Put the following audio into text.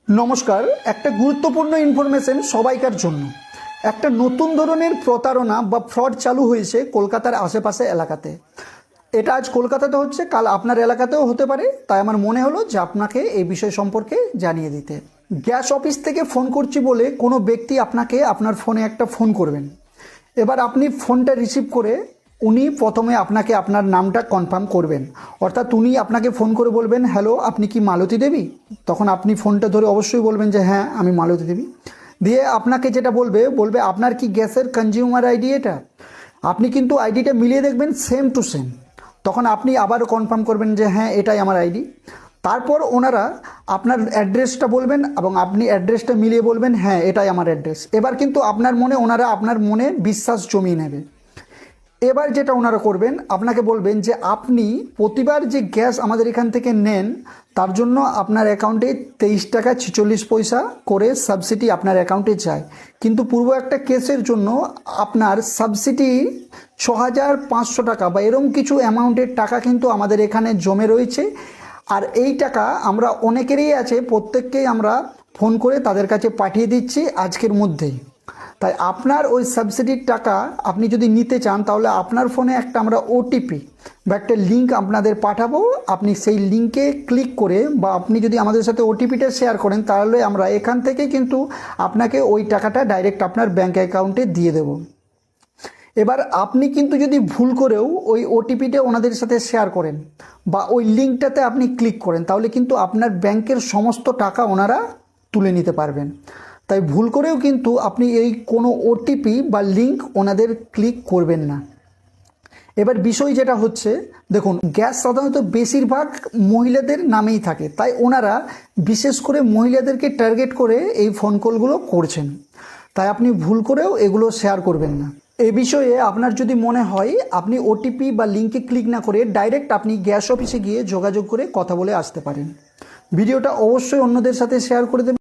নমস্কার, একটা গুরুত্বপূর্ণ ইনফরমেশন সবাইকার জন্য। একটা নতুন ধরনের প্রতারণা বা ফ্রড চালু হয়েছে কলকাতার আশেপাশে এলাকাতে। এটা আজ কলকাতাতে হচ্ছে, কাল আপনার এলাকাতেও হতে পারে। তাই আমার মনে হলো যে আপনাকে এই বিষয় সম্পর্কে জানিয়ে দিতে। গ্যাস অফিস থেকে ফোন করছি বলে কোনো ব্যক্তি আপনাকে আপনার ফোনে একটা ফোন করবেন। এবার আপনি ফোনটা রিসিভ করে উনি প্রথমে আপনাকে আপনার নামটা কনফার্ম করবেন, অর্থাৎ উনি আপনাকে ফোন করে বলবেন, হ্যালো, আপনি কি মালতী দেবী? তখন আপনি ফোনটা ধরে অবশ্যই বলবেন যে হ্যাঁ, আমি মালতী দেবী। দিয়ে আপনাকে যেটা বলবে আপনার কি গ্যাসের কনজিউমার আইডি এটা? আপনি কিন্তু আইডিটা মিলিয়ে দেখবেন সেম টু সেম। তখন আপনি আবারও কনফার্ম করবেন যে হ্যাঁ, এটাই আমার আইডি। তারপর ওনারা আপনার অ্যাড্রেসটা বলবেন এবং আপনি অ্যাড্রেসটা মিলিয়ে বলবেন হ্যাঁ, এটাই আমার অ্যাড্রেস। এবার কিন্তু ওনারা আপনার মনে বিশ্বাস জমিয়ে নেবে। এবার যেটা ওনারা করবেন, আপনাকে বলবেন যে আপনি প্রতিবার যে গ্যাস আমাদের এখান থেকে নেন তার জন্য আপনার অ্যাকাউন্টে 23 টাকা 46 পয়সা করে সাবসিডি আপনার অ্যাকাউন্টে যায়। কিন্তু পূর্ব একটা কেসের জন্য আপনার সাবসিডি 6500 টাকা বা এরকম কিছু অ্যামাউন্টের টাকা কিন্তু আমাদের এখানে জমে রয়েছে। আর এই টাকা আমরা অনেকেরই আছে, প্রত্যেককেই আমরা ফোন করে তাদের কাছে পাঠিয়ে দিচ্ছি আজকের মধ্যেই। তাই আপনার ওই সাবসিডির টাকা আপনি যদি নিতে চান, তাহলে আপনার ফোনে একটা আমরা ওটিপি বা একটা লিঙ্ক আপনাদের পাঠাবো। আপনি সেই লিঙ্কে ক্লিক করে বা আপনি যদি আমাদের সাথে ওটিপিটা শেয়ার করেন, তাহলে আমরা এখান থেকে কিন্তু আপনাকে ওই টাকাটা ডাইরেক্ট আপনার ব্যাঙ্ক অ্যাকাউন্টে দিয়ে দেব। এবার আপনি কিন্তু যদি ভুল করেও ওই ওটিপিটা ওনাদের সাথে শেয়ার করেন বা ওই লিঙ্কটাতে আপনি ক্লিক করেন, তাহলে কিন্তু আপনার ব্যাংকের সমস্ত টাকা ওনারা তুলে নিতে পারবেন। তাই ভুল করেও কিন্তু আপনি এই কোনো ওটিপি বা লিঙ্ক ওনাদের ক্লিক করবেন না। এবার বিষয় যেটা হচ্ছে, দেখুন, গ্যাস সাধারণত বেশিরভাগ মহিলাদের নামেই থাকে, তাই ওনারা বিশেষ করে মহিলাদেরকে টার্গেট করে এই ফোন কলগুলো করছেন। তাই আপনি ভুল করেও এগুলো শেয়ার করবেন না। এ বিষয়ে আপনার যদি মনে হয়, আপনি ওটিপি বা লিঙ্কে ক্লিক না করে ডাইরেক্ট আপনি গ্যাস অফিসে গিয়ে যোগাযোগ করে কথা বলে আসতে পারেন। ভিডিওটা অবশ্যই অন্যদের সাথে শেয়ার করে দেবেন।